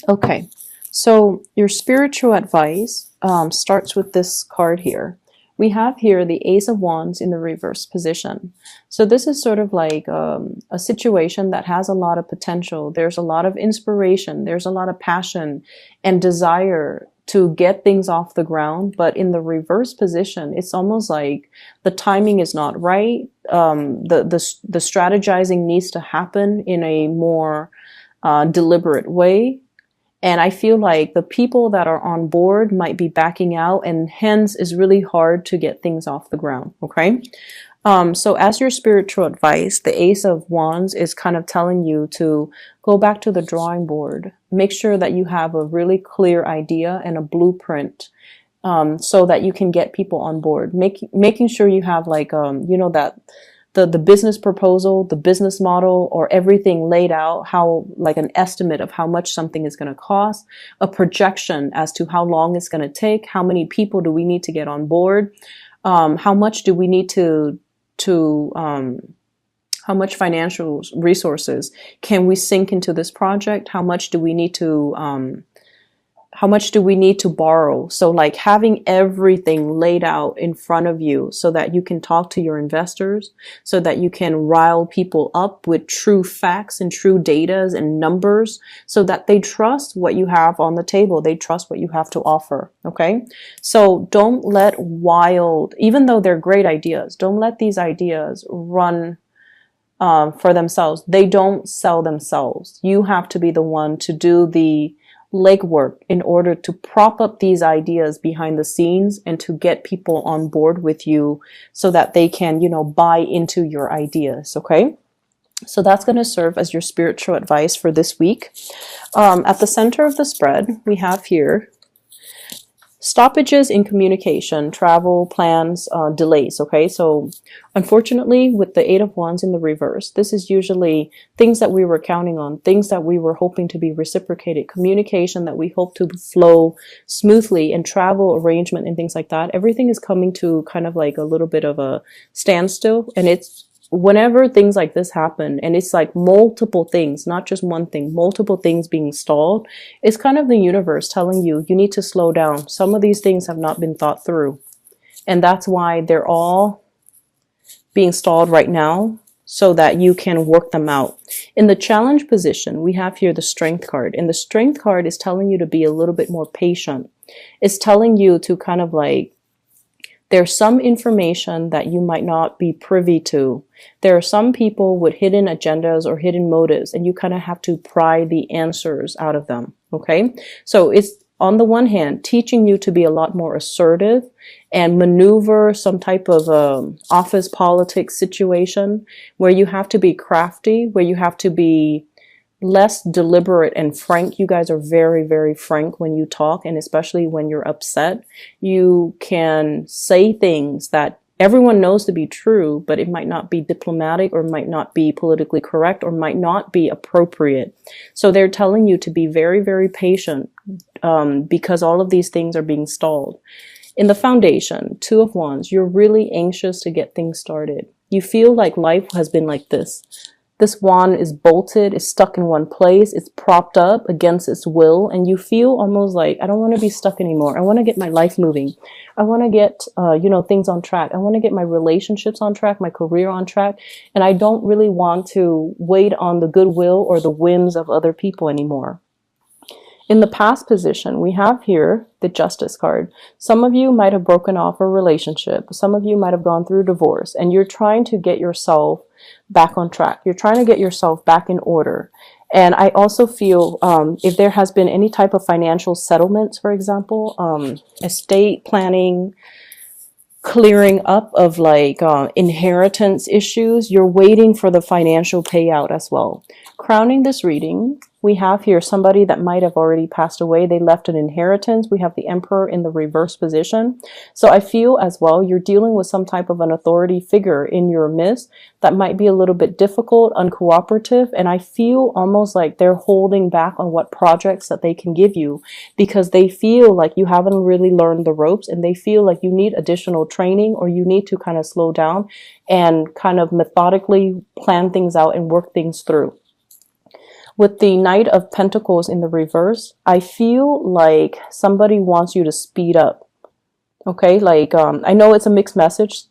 Okay, so your spiritual advice starts with this card here. We have here the Ace of Wands in the reverse position. So this is sort of like a situation that has a lot of potential. There's a lot of inspiration. There's a lot of passion and desire to get things off the ground. But in the reverse position, it's almost like the timing is not right. The strategizing needs to happen in a more deliberate way. And I feel like the people that are on board might be backing out, and hence it's really hard to get things off the ground. Okay. So as your spiritual advice, the Ace of Wands is kind of telling you to go back to the drawing board. Make sure that you have a really clear idea and a blueprint, so that you can get people on board. Making sure you have like, that the business proposal, the business model, or everything laid out, how like an estimate of how much something is going to cost, a projection as to how long it's going to take, how many people do we need to get on board, how much do we need how much financial resources can we sink into this project? How much do we need to borrow? So like having everything laid out in front of you so that you can talk to your investors, so that you can rile people up with true facts and true data and numbers, so that they trust what you have on the table. They trust what you have to offer. Okay. So don't let even though they're great ideas, don't let these ideas run for themselves. They don't sell themselves. You have to be the one to do the legwork in order to prop up these ideas behind the scenes and to get people on board with you so that they can, buy into your ideas. Okay. So that's going to serve as your spiritual advice for this week. At the center of the spread, we have here stoppages in communication, travel, plans, delays. Okay, so unfortunately, with the Eight of Wands in the reverse, this is usually things that we were counting on, things that we were hoping to be reciprocated, communication that we hope to flow smoothly, and travel arrangement and things like that. Everything is coming to kind of like a little bit of a standstill, and it's whenever things like this happen, and it's like multiple things, not just one thing, multiple things being stalled, it's kind of the universe telling you, you need to slow down. Some of these things have not been thought through. And that's why they're all being stalled right now, so that you can work them out. In the challenge position, we have here the Strength card. And the Strength card is telling you to be a little bit more patient. It's telling you to kind of like, there's some information that you might not be privy to. There are some people with hidden agendas or hidden motives, and you kind of have to pry the answers out of them. Okay. So it's on the one hand, teaching you to be a lot more assertive and maneuver some type of office politics situation where you have to be crafty, where you have to be less deliberate and frank. You guys are very, very frank when you talk, and especially when you're upset. You can say things that everyone knows to be true, but it might not be diplomatic, or might not be politically correct, or might not be appropriate. So they're telling you to be very, very patient, because all of these things are being stalled. In the foundation, Two of Wands, you're really anxious to get things started. You feel like life has been like this. This wand is bolted, is stuck in one place, it's propped up against its will, and you feel almost like, I don't want to be stuck anymore. I want to get my life moving. I want to get, things on track. I want to get my relationships on track, my career on track, and I don't really want to wait on the goodwill or the whims of other people anymore. In the past position, we have here the Justice card. Some of you might have broken off a relationship. Some of you might have gone through divorce, and you're trying to get yourself back on track. You're trying to get yourself back in order. And I also feel if there has been any type of financial settlements, for example, estate planning, clearing up of like inheritance issues, you're waiting for the financial payout as well. Crowning this reading, we have here somebody that might have already passed away. They left an inheritance. We have the Emperor in the reverse position. So I feel as well you're dealing with some type of an authority figure in your midst that might be a little bit difficult, uncooperative, and I feel almost like they're holding back on what projects that they can give you because they feel like you haven't really learned the ropes, and they feel like you need additional training, or you need to kind of slow down and kind of methodically plan things out and work things through. With the Knight of Pentacles in the reverse, I feel like somebody wants you to speed up. Okay, like I know it's a mixed message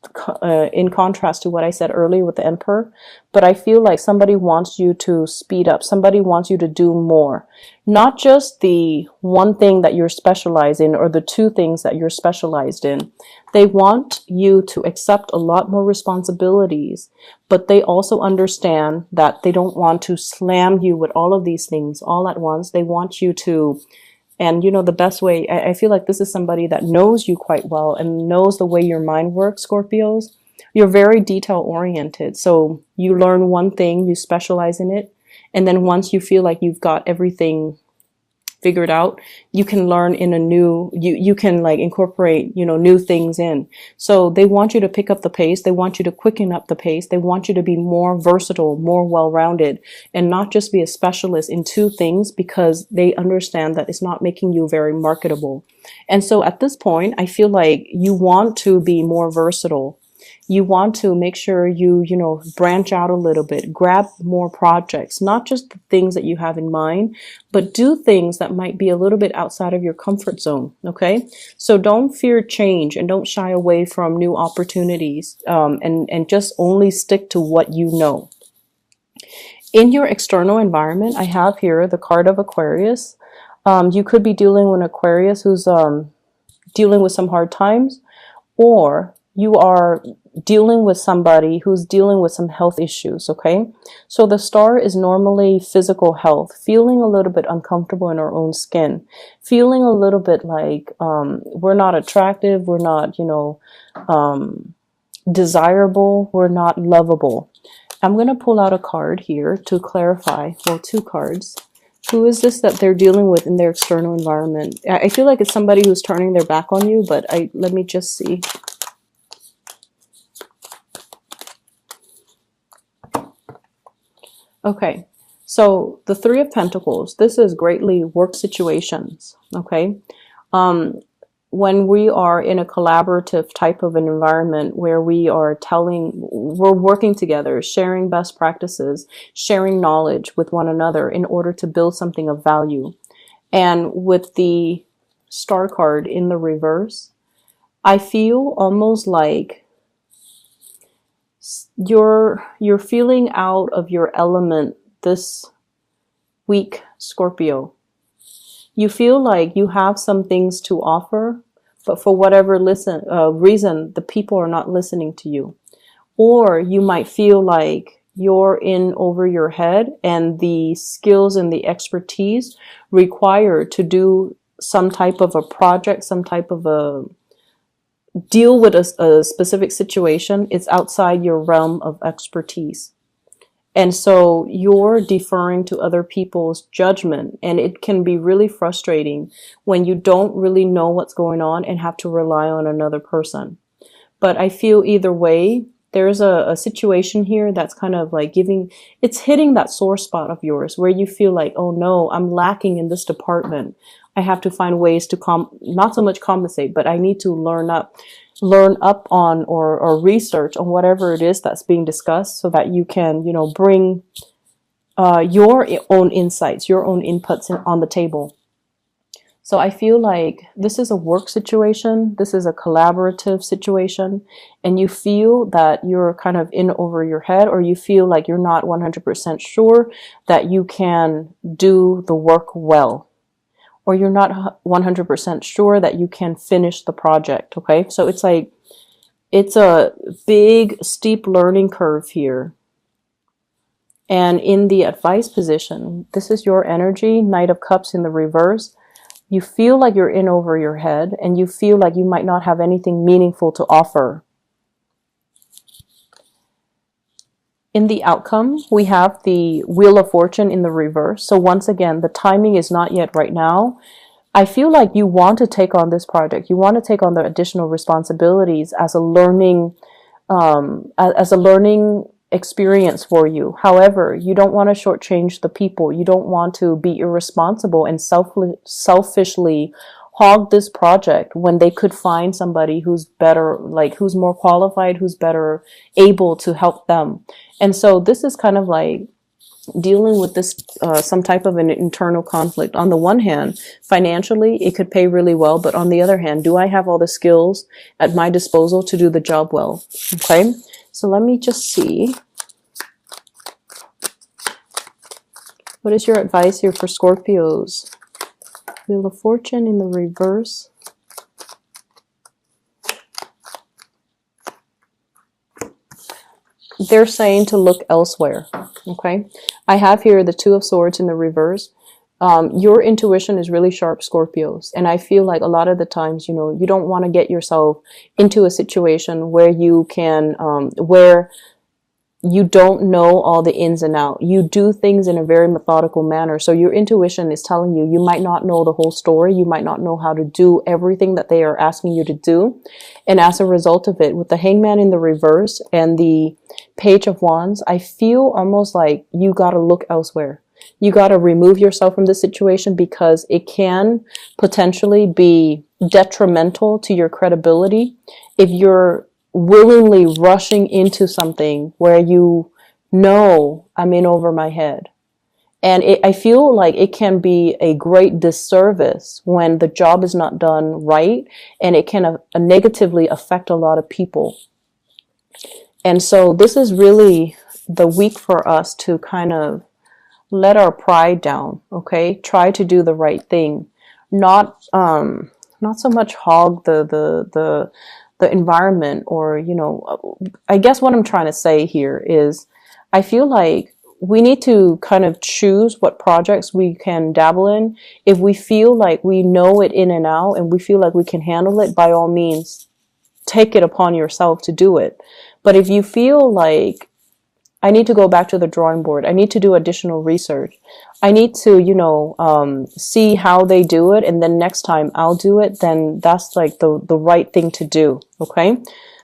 in contrast to what I said earlier with the Emperor, but I feel like somebody wants you to speed up. Somebody wants you to do more. Not just the one thing that you're specialized in or the two things that you're specialized in. They want you to accept a lot more responsibilities, but they also understand that they don't want to slam you with all of these things all at once. They want you to, and you know, the best way, I feel like this is somebody that knows you quite well and knows the way your mind works, Scorpios. You're very detail oriented. So you learn one thing, you specialize in it. And then once you feel like you've got everything figured out, you can learn in a new, you can like incorporate, you know, new things in. So they want you to pick up the pace. They want you to quicken up the pace. They want you to be more versatile, more well-rounded, and not just be a specialist in two things, because they understand that it's not making you very marketable. And so at this point, I feel like you want to be more versatile. You want to make sure you know, branch out a little bit, grab more projects, not just the things that you have in mind, but do things that might be a little bit outside of your comfort zone. Okay. So don't fear change and don't shy away from new opportunities, and just only stick to what you know. In your external environment, I have here the card of Aquarius. You could be dealing with an Aquarius who's dealing with some hard times, or you are dealing with somebody who's dealing with some health issues, okay? So the star is normally physical health, feeling a little bit uncomfortable in our own skin, feeling a little bit like we're not attractive, we're not, you know, desirable, we're not lovable. I'm going to pull out a card here to clarify, well, two cards. Who is this that they're dealing with in their external environment? I feel like it's somebody who's turning their back on you, but let me just see. Okay, so the Three of Pentacles, this is greatly work situations, okay? When we are in a collaborative type of an environment where we're working together, sharing best practices, sharing knowledge with one another in order to build something of value. And with the Star card in the reverse, I feel almost like you're feeling out of your element this week, Scorpio. You feel like you have some things to offer, but for whatever reason, the people are not listening to you. Or you might feel like you're in over your head, and the skills and the expertise required to do some type of a project, some type of a deal with a specific situation, it's outside your realm of expertise. And so you're deferring to other people's judgment, and it can be really frustrating when you don't really know what's going on and have to rely on another person. But I feel either way, there's a situation here that's kind of like it's hitting that sore spot of yours where you feel like, oh no, I'm lacking in this department. I have to find ways to not so much compensate, but I need to learn up on or research on whatever it is that's being discussed, so that you can, you know, bring your own insights, your own inputs on the table. So I feel like this is a work situation, this is a collaborative situation, and you feel that you're kind of in over your head, or you feel like you're not 100% sure that you can do the work well, or you're not 100% sure that you can finish the project, okay? So it's like, it's a big, steep learning curve here. And in the advice position, this is your energy, Knight of Cups in the reverse. You feel like you're in over your head, and you feel like you might not have anything meaningful to offer. In the outcome, we have the Wheel of Fortune in the reverse. So once again, the timing is not yet right now. I feel like you want to take on this project. You want to take on the additional responsibilities as a learning experience for you. However, you don't want to shortchange the people. You don't want to be irresponsible and selfishly hog this project when they could find somebody who's better, like who's more qualified, who's better able to help them. And so this is kind of like, dealing with this some type of an internal conflict. On the one hand, financially, it could pay really well, but on the other hand, do I have all the skills at my disposal to do the job well? Okay, so let me just see. What is your advice here for Scorpios? Wheel of Fortune in the reverse. They're saying to look elsewhere. Okay, I have here the Two of Swords in the reverse. Your intuition is really sharp, Scorpios, and I feel like a lot of the times, you know, you don't want to get yourself into a situation where you can where you don't know all the ins and outs. You do things in a very methodical manner. So your intuition is telling you, you might not know the whole story. You might not know how to do everything that they are asking you to do. And as a result of it, with the Hangman in the reverse and the Page of Wands, I feel almost like you got to look elsewhere. You got to remove yourself from the situation because it can potentially be detrimental to your credibility if you're willingly rushing into something where you know I'm in over my head. And I feel like it can be a great disservice when the job is not done right, and it can negatively affect a lot of people. And so this is really the week for us to kind of let our pride down, okay? Try to do the right thing. Not so much hog the environment, or, you know, I guess what I'm trying to say here is I feel like we need to kind of choose what projects we can dabble in. If we feel like we know it in and out and we feel like we can handle it, by all means, take it upon yourself to do it. But if you feel like I need to go back to the drawing board, I need to do additional research, I need to, you know, see how they do it, and then next time I'll do it, then that's like the right thing to do. Okay.